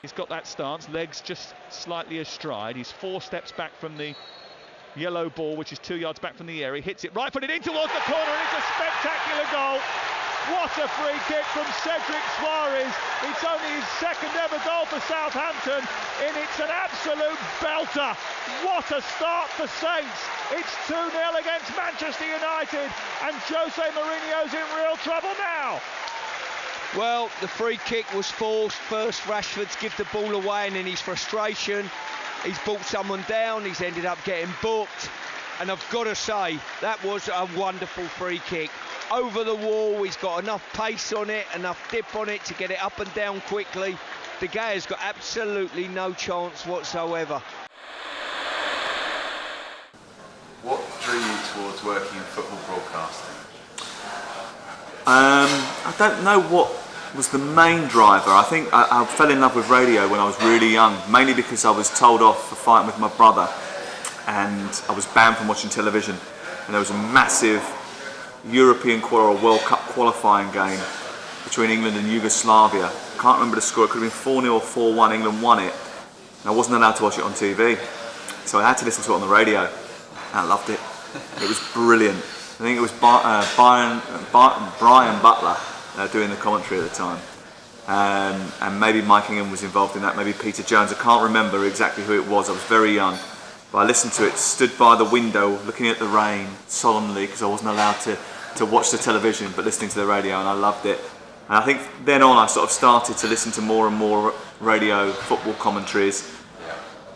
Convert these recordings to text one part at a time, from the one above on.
He's got that stance, legs just slightly astride. He's 4 steps back from the yellow ball, which is 2 yards back from the area. He hits it right-footed in towards the corner, and it's a spectacular goal. What a free kick from Cedric Suarez. It's only his 2nd ever goal for Southampton, and it's an absolute belter. What a start for Saints. It's 2-0 against Manchester United, and Jose Mourinho's in real trouble now. Well, the free kick was forced. First Rashford to give the ball away, and in his frustration, he's brought someone down. He's ended up getting booked. And I've got to say, that was a wonderful free kick. Over the wall, he's got enough pace on it, enough dip on it to get it up and down quickly. De Gea's got absolutely no chance whatsoever. What drew you towards working in football broadcasting? I don't know what was the main driver. I think I fell in love with radio when I was really young, mainly because I was told off for fighting with my brother, and I was banned from watching television. And there was a massive European World Cup qualifying game between England and Yugoslavia. I can't remember the score. It could have been 4-0 or 4-1. England won it, and I wasn't allowed to watch it on TV, so I had to listen to it on the radio, and I loved it. It was brilliant. I think it was Brian Butler doing the commentary at the time, and maybe Mike Ingham was involved in that, maybe Peter Jones. I can't remember exactly who it was. I was very young, but I listened to it, stood by the window looking at the rain solemnly, because I wasn't allowed to watch the television, but listening to the radio, and I loved it. And I think then on I sort of started to listen to more and more radio football commentaries,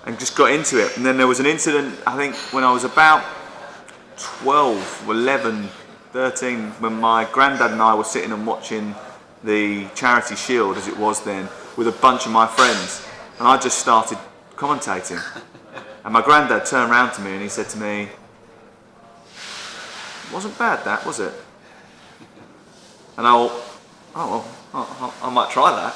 and just got into it. And then there was an incident, I think when I was about 12, 11, 13, when my granddad and I were sitting and watching the Charity Shield, as it was then, with a bunch of my friends, and I just started commentating. And my granddad turned around to me and he said to me, "Wasn't bad that, was it?" And I might try that.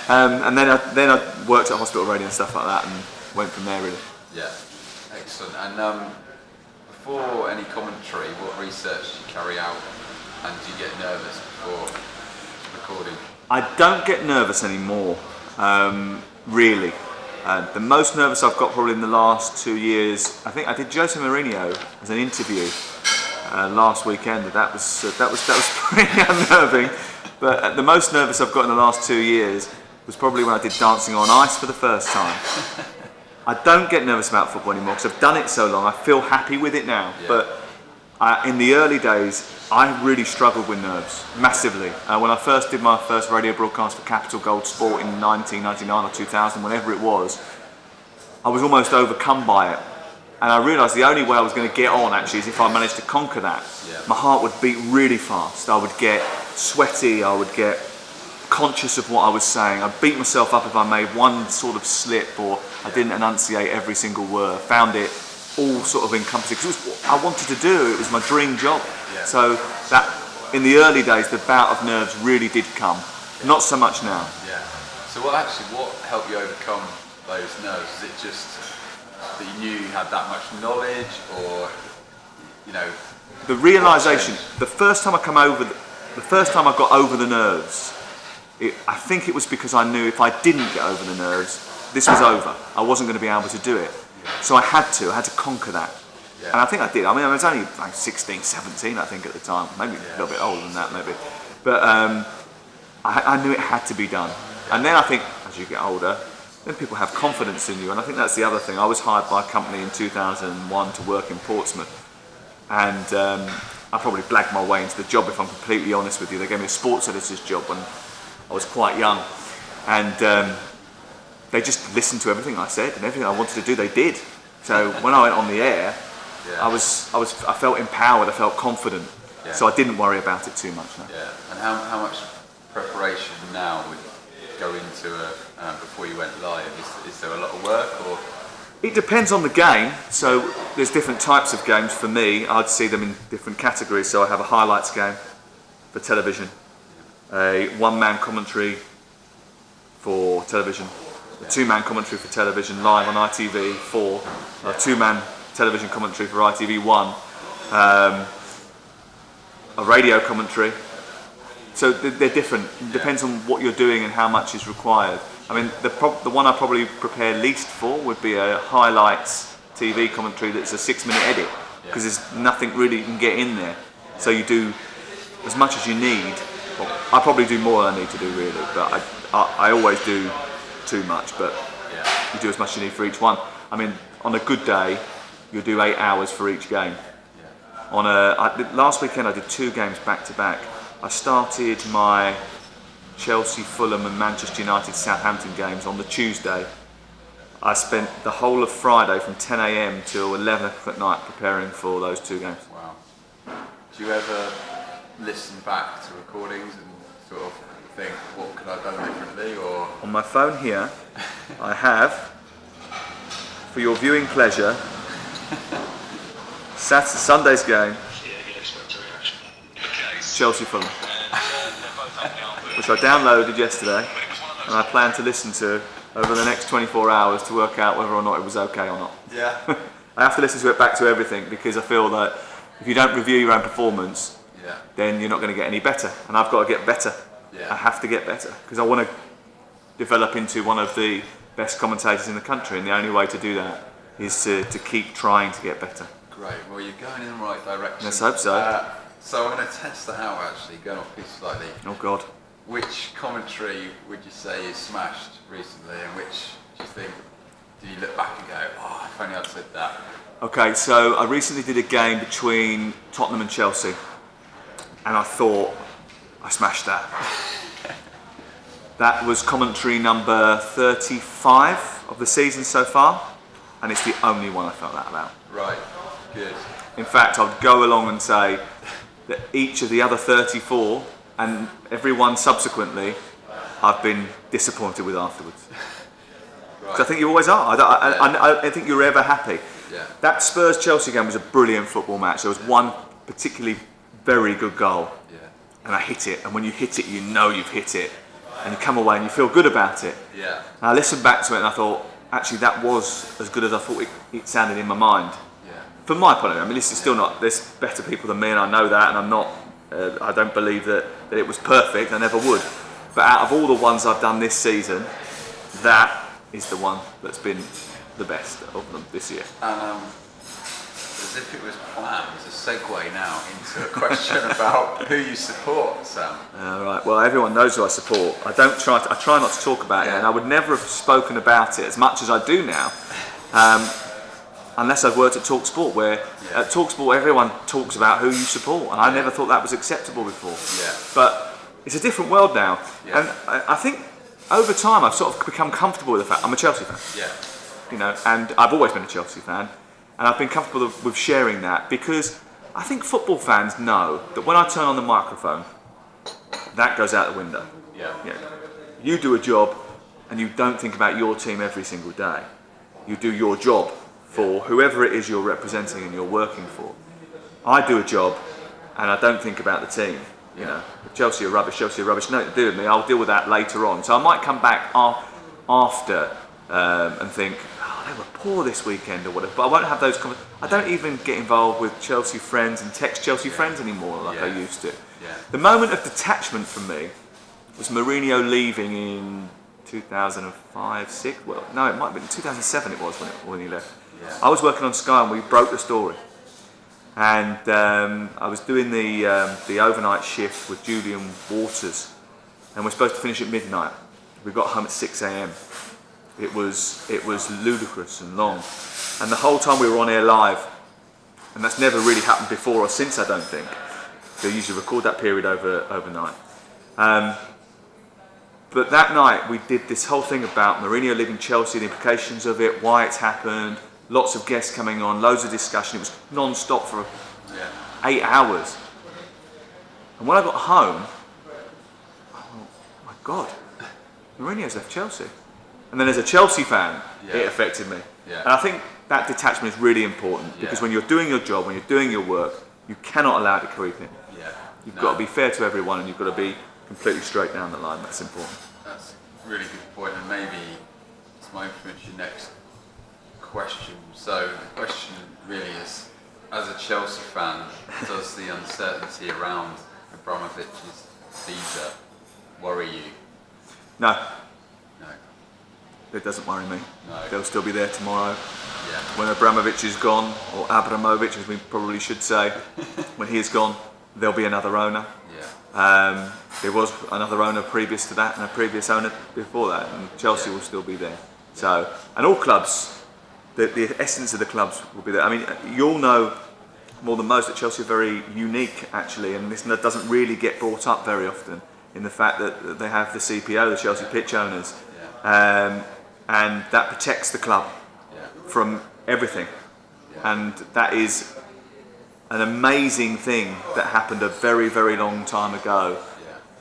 And then I worked at hospital radio and stuff like that, and went from there really. Yeah, excellent. And before any commentary, what research do you carry out, and do you get nervous before recording? I don't get nervous anymore, really. The most nervous I've got probably in the last 2 years, I think I did Jose Mourinho as an interview last weekend. That was pretty unnerving. But the most nervous I've got in the last 2 years was probably when I did Dancing on Ice for the first time. I don't get nervous about football anymore because I've done it so long. I feel happy with it now. Yeah. But in the early days, I really struggled with nerves massively. When I first did my first radio broadcast for Capital Gold Sport in 1999 or 2000, whenever it was, I was almost overcome by it. And I realised the only way I was going to get on actually is if I managed to conquer that. Yeah. My heart would beat really fast. I would get sweaty. I would get conscious of what I was saying. I'd beat myself up if I made one sort of slip or I didn't enunciate every single word. Found it all sort of encompassing because it was what I wanted to do. It was my dream job. Yeah. So that in the early days, the bout of nerves really did come. Yeah. Not so much now. Yeah. So what helped you overcome those nerves? Is it just that you knew you had that much knowledge, or the realisation? The first time I got over the nerves, I think it was because I knew if I didn't get over the nerves, this was over. I wasn't going to be able to do it. So I had to conquer that. Yeah. And I think I did. I mean, I was only like 16, 17, I think, at the time. Maybe a little bit older than that, maybe. But I knew it had to be done. And then I think, as you get older, then people have confidence in you. And I think that's the other thing. I was hired by a company in 2001 to work in Portsmouth. And I probably blagged my way into the job, if I'm completely honest with you. They gave me a sports editor's job when I was quite young. And they just listened to everything I said, and everything I wanted to do, they did. So when I went on the air, yeah. I felt empowered, I felt confident. Yeah. So I didn't worry about it too much. No. Yeah. And how much preparation now would go into before you went live? Is there a lot of work, or? It depends on the game. So there's different types of games for me. I'd see them in different categories. So I have a highlights game for television, a one-man commentary for television, a two-man commentary for television live on ITV4, a two-man television commentary for ITV1, a radio commentary. So they're different. It depends on what you're doing and how much is required. I mean, the one I probably prepare least for would be a highlights TV commentary that's a 6-minute edit, because there's nothing really you can get in there. So you do as much as you need. Well, I probably do more than I need to do really, but I always do too much, but you do as much as you need for each one. I mean, on a good day, you'll do 8 hours for each game. Last weekend I did 2 games back to back. I started my Chelsea, Fulham and Manchester United, Southampton games on the Tuesday. I spent the whole of Friday from 10 a.m. till 11 o'clock at night preparing for those 2 games. Wow. Do you ever listen back to recordings and sort of think, what could I have done differently? Or on my phone here, I have, for your viewing pleasure, Sunday's game, Chelsea Fulham, which I downloaded yesterday, and I plan to listen to over the next 24 hours to work out whether or not it was okay or not. Yeah. I have to listen to it back to everything, because I feel that if you don't review your own performance, then you're not going to get any better, and I've got to get better. I have to get better, because I want to develop into one of the best commentators in the country, and the only way to do that is to keep trying to get better. Great, well you're going in the right direction. Let's hope so. So I'm going to test that out actually, going off piece slightly. Oh God. Which commentary would you say is smashed recently, and which do you think, do you look back and go, oh, if only I'd said that? Okay, so I recently did a game between Tottenham and Chelsea, and I thought I smashed that. That was commentary number 35 of the season so far, and it's the only one I felt that about. Right, good. In fact, I would go along and say that each of the other 34 and every one subsequently, I've been disappointed with afterwards. Right. So I think you always are. I don't think you're ever happy. Yeah. That Spurs-Chelsea game was a brilliant football match. There was one particularly very good goal, and I hit it. And when you hit it, you know you've hit it, and you come away and you feel good about it. Yeah. And I listened back to it and I thought, actually, that was as good as I thought it sounded in my mind. From my point of view, I mean, this is still not. There's better people than me, and I know that, and I'm not. I don't believe that it was perfect. I never would. But out of all the ones I've done this season, that is the one that's been the best of them this year. As if it was planned, there's a segue now into a question about who you support, Sam. Right. Well, everyone knows who I support. I try not to talk about it, and I would never have spoken about it as much as I do now. Unless I've worked at TalkSport, where at TalkSport everyone talks about who you support, and I never thought that was acceptable before. But it's a different world now, and I think over time I've sort of become comfortable with the fact I'm a Chelsea fan. You know, and I've always been a Chelsea fan, and I've been comfortable with sharing that, because I think football fans know that when I turn on the microphone, that goes out the window. You do a job, and you don't think about your team every single day. You do your job for whoever it is you're representing and you're working for. I do a job, and I don't think about the team. You know, if Chelsea are rubbish, nothing to do with me. I'll deal with that later on. So I might come back after and think, oh, they were poor this weekend or whatever. But I won't have those comments. I don't even get involved with Chelsea friends and text Chelsea friends anymore like I used to. The moment of detachment for me was Mourinho leaving in 2005, 6. Well, no, it might have been 2007. It was when he left. I was working on Sky and we broke the story, and I was doing the overnight shift with Julian Waters, and we're supposed to finish at midnight. We got home at 6 a.m. It was ludicrous and long, and the whole time we were on air live, and that's never really happened before or since, I don't think. They usually record that period overnight. But that night we did this whole thing about Mourinho leaving Chelsea, the implications of it, why it's happened. Lots of guests coming on, loads of discussion. It was non-stop for 8 hours. And when I got home, I thought, my God, Mourinho's left Chelsea. And then as a Chelsea fan, it affected me. And I think that detachment is really important, because when you're doing your job, when you're doing your work, you cannot allow it to creep in. You've got to be fair to everyone, and you've got to be completely straight down the line. That's important. That's a really good point, and maybe this might influence your next question. So the question really is, as a Chelsea fan, does the uncertainty around Abramovich's visa worry you? No. it doesn't worry me. No. They'll still be there tomorrow. Yeah. When Abramovich is gone, or Abramovich as we probably should say, when he is gone, there'll be another owner. Yeah. There was another owner previous to that and a previous owner before that, and Chelsea will still be there. So, and all clubs, the essence of the clubs will be there. I mean, you'll know more than most that Chelsea are very unique actually, and this doesn't really get brought up very often, in the fact that they have the CPO, the Chelsea pitch owners, and that protects the club from everything. And that is an amazing thing that happened a very, very long time ago.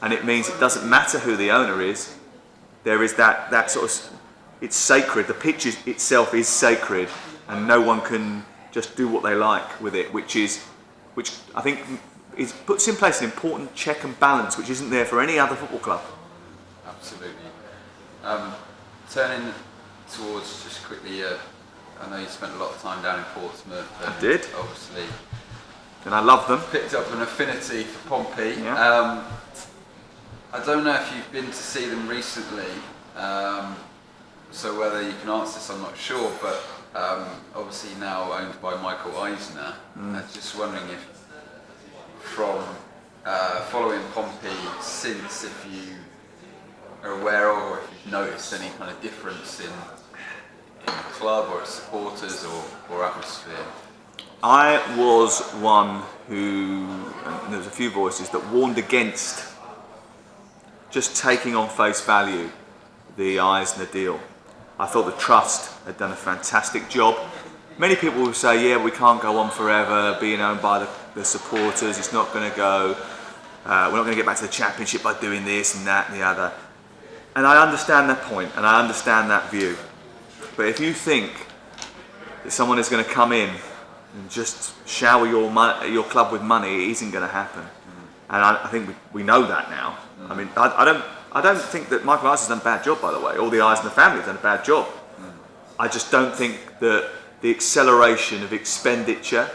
And it means it doesn't matter who the owner is. There is that sort of, it's sacred. The pitch itself is sacred, and no one can just do what they like with it, which I think puts in place an important check and balance, which isn't there for any other football club. Absolutely. Turning towards just quickly, I know you spent a lot of time down in Portsmouth. I did. Obviously. And I love them. Picked up an affinity for Pompey. Yeah. I don't know if you've been to see them recently, so whether you can answer this I'm not sure, but obviously now owned by Michael Eisner. I was just wondering if from following Pompey since, if you are aware of or if you've noticed any kind of difference in the club or its supporters or atmosphere. I was one who, and there was a few voices that warned against just taking on face value the Eisner deal. I thought the trust had done a fantastic job. Many people will say, yeah, we can't go on forever being owned by the supporters, it's not going to go, we're not going to get back to the championship by doing this and that and the other. And I understand that point and I understand that view. But if you think that someone is going to come in and just shower your club with money, it isn't going to happen. And I think we know that now. I mean, I don't think that Michael Eisner's done a bad job, by the way. All the Eisner family have done a bad job. I just don't think that the acceleration of expenditure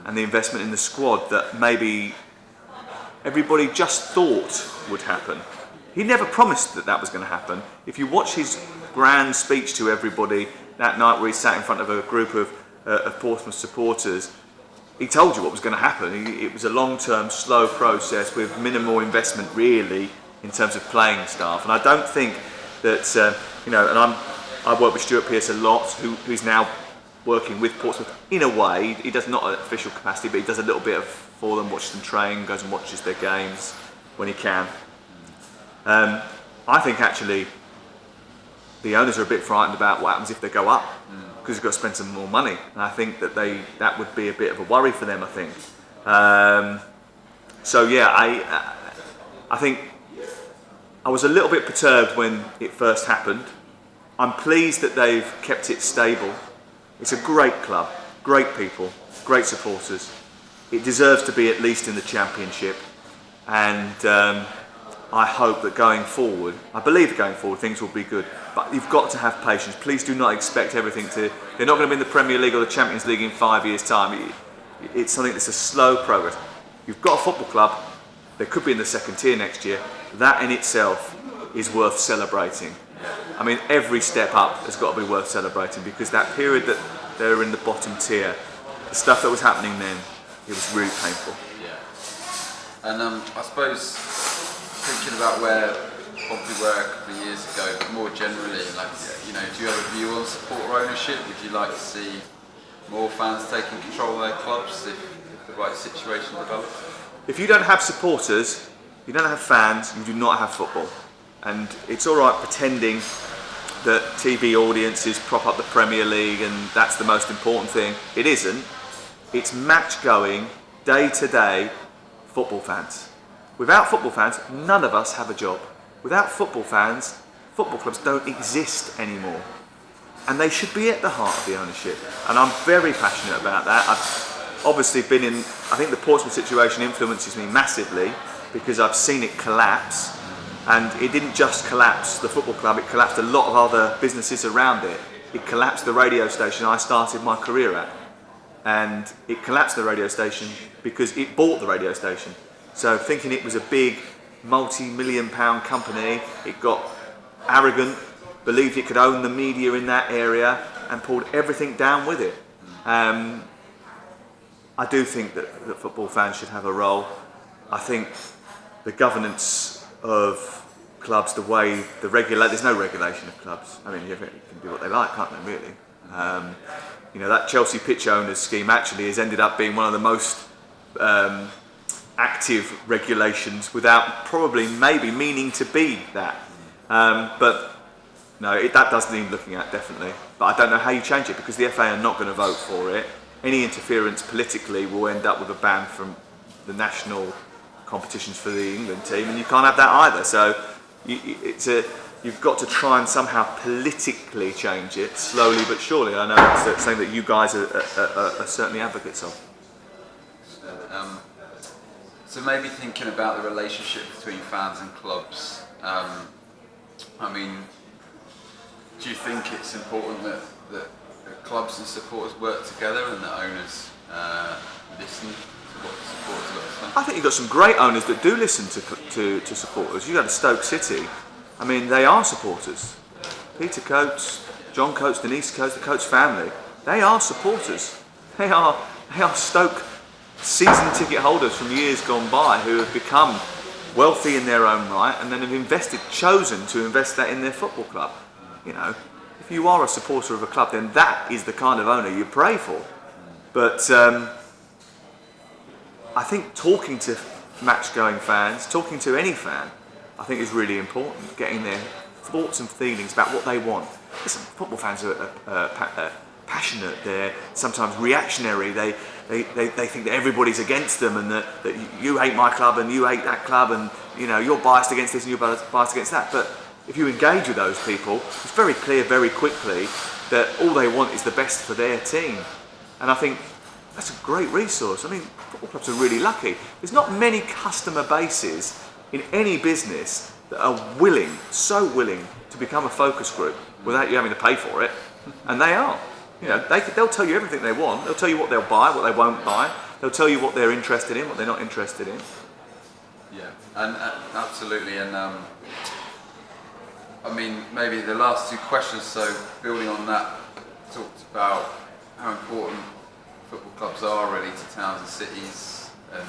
and the investment in the squad that maybe everybody just thought would happen. He never promised that was going to happen. If you watch his grand speech to everybody that night where he sat in front of a group of Portsmouth supporters, he told you what was going to happen. It was a long-term, slow process with minimal investment, really, in terms of playing staff. And I don't think that, and I work with Stuart Pearce a lot, who's now working with Portsmouth in a way. He does not an official capacity, but he does a little bit for them, watches them train, goes and watches their games when he can. I think actually the owners are a bit frightened about what happens if they go up, because you've got to spend some more money. And I think that would be a bit of a worry for them, I think. So yeah, I think I was a little bit perturbed when it first happened. I'm pleased that they've kept it stable. It's a great club, great people, great supporters. It deserves to be at least in the Championship, and I hope that going forward, I believe that going forward things will be good, but you've got to have patience. Please do not expect everything to, they're not going to be in the Premier League or the Champions League in 5 years' time. It's something that's a slow progress. You've got a football club, they could be in the second tier next year. That in itself is worth celebrating. I mean, every step up has got to be worth celebrating, because that period that they're in the bottom tier, the stuff that was happening then, it was really painful. Yeah. And I suppose thinking about where Pompey were a couple of years ago, but more generally, like, do you have a view on supporter ownership? Would you like to see more fans taking control of their clubs if the right situation develops? If you don't have supporters, you don't have fans, you do not have football. And it's all right pretending that TV audiences prop up the Premier League and that's the most important thing. It isn't. It's match-going, day-to-day football fans. Without football fans, none of us have a job. Without football fans, football clubs don't exist anymore. And they should be at the heart of the ownership. And I'm very passionate about that. I've obviously been in, I think the Portsmouth situation influences me massively, because I've seen it collapse. And it didn't just collapse the football club, it collapsed a lot of other businesses around it. It collapsed the radio station I started my career at. And it collapsed the radio station because it bought the radio station. So thinking it was a big multi-million-pound company, it got arrogant believed it could own the media in that area and pulled everything down with it. I do think that football fans should have a role. I think the governance of clubs, the way there's no regulation of clubs. I mean, you can do what they like, can't they, really? That Chelsea pitch owners scheme actually has ended up being one of the most active regulations without probably maybe meaning to be that. But no, that does need looking at, definitely. But I don't know how you change it, because the FA are not going to vote for it. Any interference politically will end up with a ban from the national competitions for the England team, and you can't have that either. So you've got to try and somehow politically change it, slowly but surely. I know it's something that you guys are certainly advocates of. So maybe thinking about the relationship between fans and clubs, I mean, do you think it's important that clubs and supporters work together and that owners listen to what the supporters got to say? I think you've got some great owners that do listen to supporters. You go to Stoke City, I mean, they are supporters. Peter Coates, John Coates, Denise Coates, the Coates family, they are supporters. They are Stoke season ticket holders from years gone by who have become wealthy in their own right and then have chosen to invest that in their football club. If you are a supporter of a club, then that is the kind of owner you pray for. But I think talking to match-going fans, talking to any fan, I think is really important. Getting their thoughts and feelings about what they want. Listen, football fans are passionate. They're sometimes reactionary. They think that everybody's against them, and that you hate my club and you hate that club, and you're biased against this and you're biased against that. But if you engage with those people, it's very clear very quickly that all they want is the best for their team. And I think that's a great resource. I mean, football clubs are really lucky. There's not many customer bases in any business that are so willing to become a focus group without you having to pay for it. And they are. They'll tell you everything they want. They'll tell you what they'll buy, what they won't buy. They'll tell you what they're interested in, what they're not interested in. Yeah, and absolutely. And I mean, maybe the last two questions, so building on that, talked about how important football clubs are really to towns and cities, and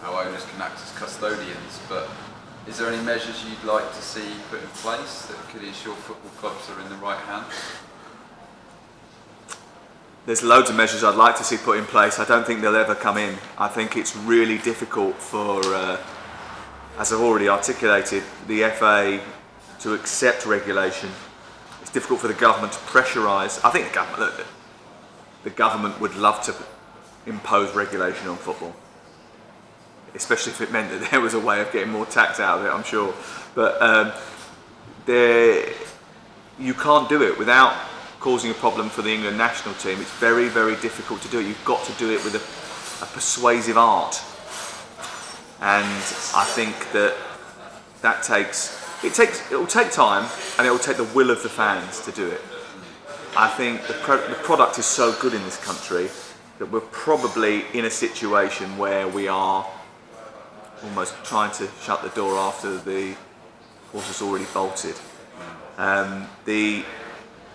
how owners can act as custodians, but is there any measures you'd like to see put in place that could ensure football clubs are in the right hands? There's loads of measures I'd like to see put in place. I don't think they'll ever come in. I think it's really difficult for, as I've already articulated, the FA to accept regulation. It's difficult for the government to pressurise. I think the government would love to impose regulation on football, especially if it meant that there was a way of getting more tax out of it, I'm sure. But you can't do it without causing a problem for the England national team. It's very, very difficult to do it. You've got to do it with a persuasive art. And I think it'll take time, and it'll take the will of the fans to do it. I think the product is so good in this country that we're probably in a situation where we are almost trying to shut the door after the horse has already bolted.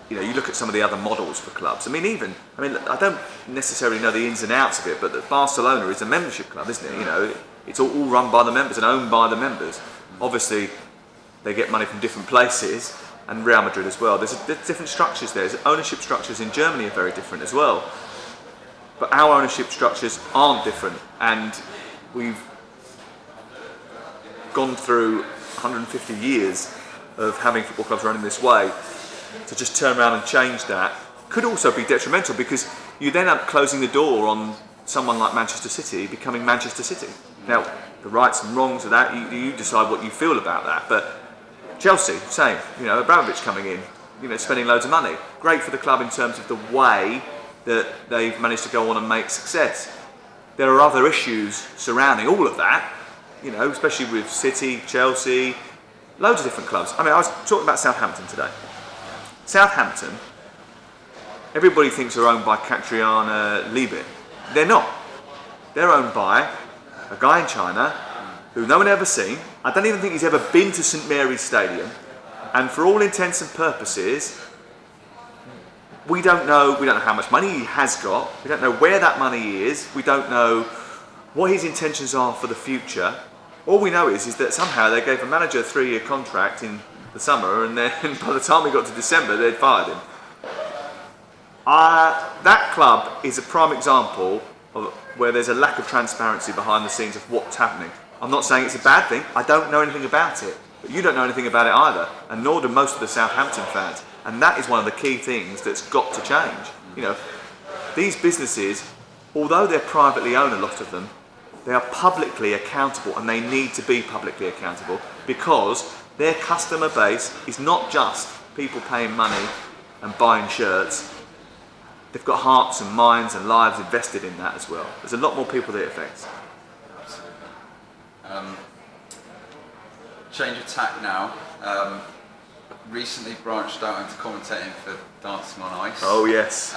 You look at some of the other models for clubs. I don't necessarily know the ins and outs of it, but that Barcelona is a membership club, isn't it? It's all run by the members and owned by the members. Obviously, they get money from different places, and Real Madrid as well. There's different structures there. Ownership structures in Germany are very different as well. But our ownership structures aren't different, and we've gone through 150 years of having football clubs running this way. To just turn around and change that could also be detrimental, because you then end up closing the door on someone like Manchester City becoming Manchester City. Now, the rights and wrongs of that, you decide what you feel about that. But Chelsea, same. Abramovich coming in, spending loads of money. Great for the club in terms of the way that they've managed to go on and make success. There are other issues surrounding all of that, especially with City, Chelsea, loads of different clubs. I was talking about Southampton today. Southampton, everybody thinks are owned by Catriona Leavitt. They're not. They're owned by a guy in China who no one ever seen. I don't even think he's ever been to St Mary's Stadium. And for all intents and purposes, we don't know how much money he has got. We don't know where that money is. We don't know what his intentions are for the future. All we know is that somehow they gave a manager a 3-year contract in the summer, and then by the time we got to December, they'd fired him. That club is a prime example of where there's a lack of transparency behind the scenes of what's happening. I'm not saying it's a bad thing. I don't know anything about it. But you don't know anything about it either, and nor do most of the Southampton fans. And that is one of the key things that's got to change. You know, these businesses, although they're privately owned, a lot of them, they are publicly accountable, and they need to be publicly accountable, because their customer base is not just people paying money and buying shirts. They've got hearts and minds and lives invested in that as well. There's a lot more people that it affects. Absolutely. Change of tack now. Recently branched out into commentating for Dancing on Ice. Oh yes.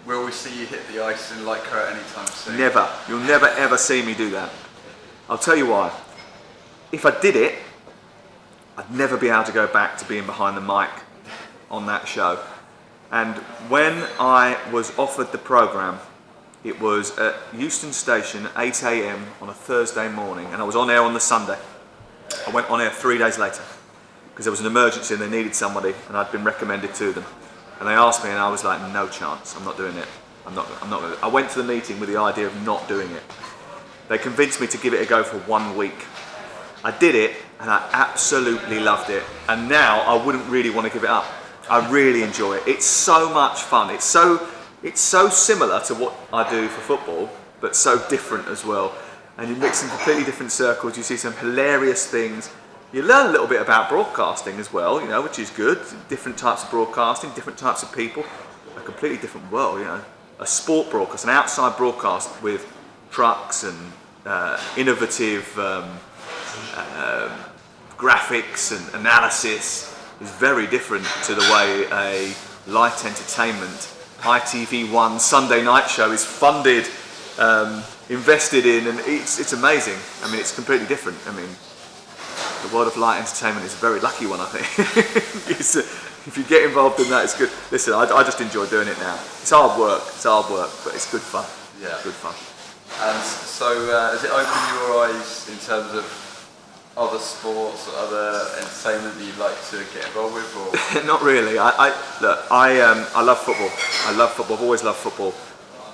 Will we see you hit the ice in light coat anytime soon? Never. You'll never ever see me do that. I'll tell you why. If I did it, I'd never be able to go back to being behind the mic on that show. And when I was offered the programme, it was at Euston Station at 8 AM on a Thursday morning, and I was on air on the Sunday. I went on air 3 days later because there was an emergency and they needed somebody, and I'd been recommended to them. And they asked me, and I was like, no chance, I'm not doing it. I'm not going to. I went to the meeting with the idea of not doing it. They convinced me to give it a go for 1 week. I did it, and I absolutely loved it. And now I wouldn't really want to give it up. I really enjoy it. It's so much fun. It's so similar to what I do for football, but so different as well. And you mix in completely different circles. You see some hilarious things. You learn a little bit about broadcasting as well, you know, which is good. Different types of broadcasting, different types of people, a completely different world, you know. A sport broadcast, an outside broadcast with trucks and innovative graphics and analysis is very different to the way a light entertainment ITV1 Sunday night show is funded, invested in, and it's amazing. I mean, it's completely different. I mean, the world of light entertainment is a very lucky one, I think. If you get involved in that, it's good. Listen, I just enjoy doing it now. It's hard work, but it's good fun. Yeah. Good fun. And so, has it opened your eyes in terms of other sports or other entertainment that you'd like to get involved with? Or? Not really. I love football. I love football. I've always loved football.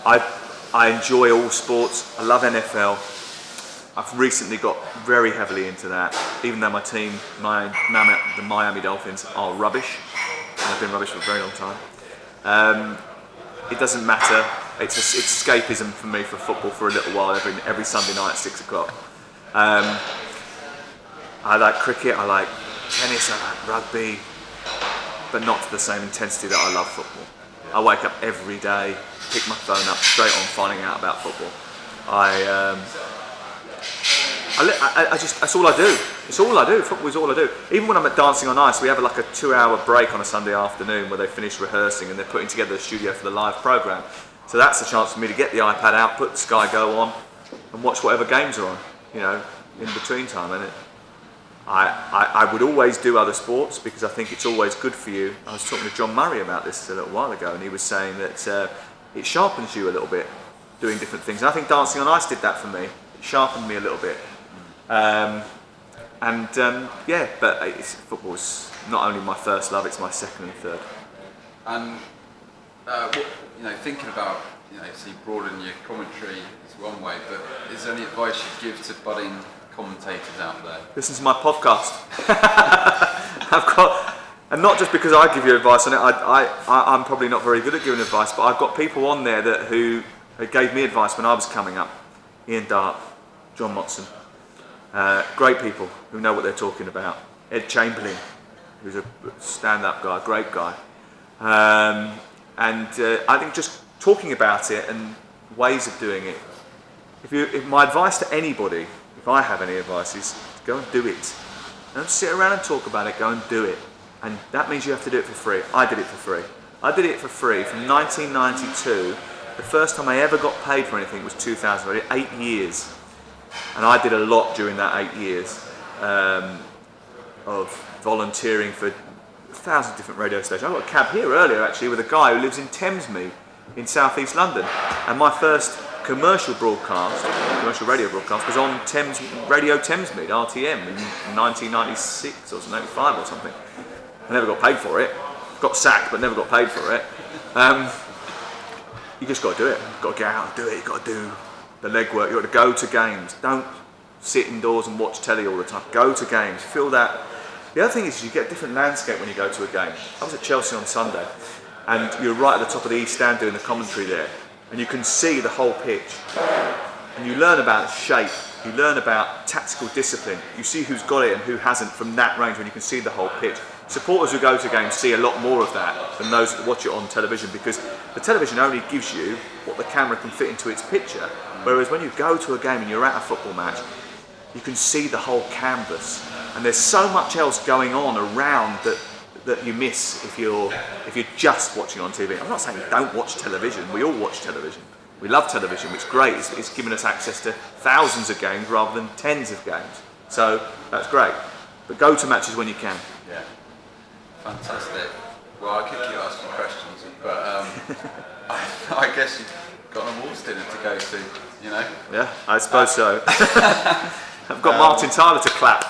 I enjoy all sports. I love NFL. I've recently got very heavily into that, even though my team, the Miami Dolphins, are rubbish. And they've been rubbish for a very long time. It doesn't matter. It's escapism for me for football for a little while every Sunday night at 6 o'clock. I like cricket, I like tennis, I like rugby, but not to the same intensity that I love football. I wake up every day, pick my phone up, straight on finding out about football. That's all I do. It's all I do. Football is all I do. Even when I'm at Dancing on Ice, we have like a 2-hour break on a Sunday afternoon where they finish rehearsing and they're putting together a studio for the live programme. So that's the chance for me to get the iPad out, put the Sky Go on, and watch whatever games are on, you know, in between time. And I would always do other sports because I think it's always good for you. I was talking to John Murray about this a little while ago, and he was saying that it sharpens you a little bit, doing different things. And I think Dancing on Ice did that for me. It sharpened me a little bit. But football's not only my first love, it's my second and third. And thinking about, so you broaden your commentary is one way, but is there any advice you'd give to budding commentators out there? Listen to my podcast. And not just because I give you advice on it. I'm probably not very good at giving advice, but I've got people on there who gave me advice when I was coming up. Ian Dart, John Motson. Great people who know what they're talking about. Ed Chamberlain, who's a stand-up guy, great guy. I think just talking about it and ways of doing it. If my advice to anybody, if I have any advice, is go and do it. Don't sit around and talk about it, go and do it. And that means you have to do it for free. I did it for free. I did it for free from 1992. The first time I ever got paid for anything was 2000. I did 8 years. And I did a lot during that 8 years. of volunteering for 1,000 different radio stations. I got a cab here earlier actually with a guy who lives in Thamesmead in southeast London, and my first commercial radio broadcast was on Radio Thamesmead, RTM, in 1996 or 95 or something. I never got paid for it. Got sacked, but never got paid for it. You just got to do it. You've got to get out and do it. You've got to do the legwork. You've got to go to games. Don't sit indoors and watch telly all the time. Go to games. Feel that. The other thing is you get a different landscape when you go to a game. I was at Chelsea on Sunday, and you're right at the top of the East Stand doing the commentary there, and you can see the whole pitch. And you learn about shape. You learn about tactical discipline. You see who's got it and who hasn't from that range when you can see the whole pitch. Supporters who go to games see a lot more of that than those that watch it on television, because the television only gives you what the camera can fit into its picture, whereas when you go to a game and you're at a football match, you can see the whole canvas, and there's so much else going on around that you miss if you're just watching on TV. I'm not saying don't watch television. We all watch television. We love television, which is great. It's given us access to thousands of games rather than tens of games. So that's great. But go to matches when you can. Yeah. Fantastic. Well, I could keep asking questions, but I guess you've got an awards dinner to go to, you know? Yeah, I suppose so. I've got Martin Tyler to clap.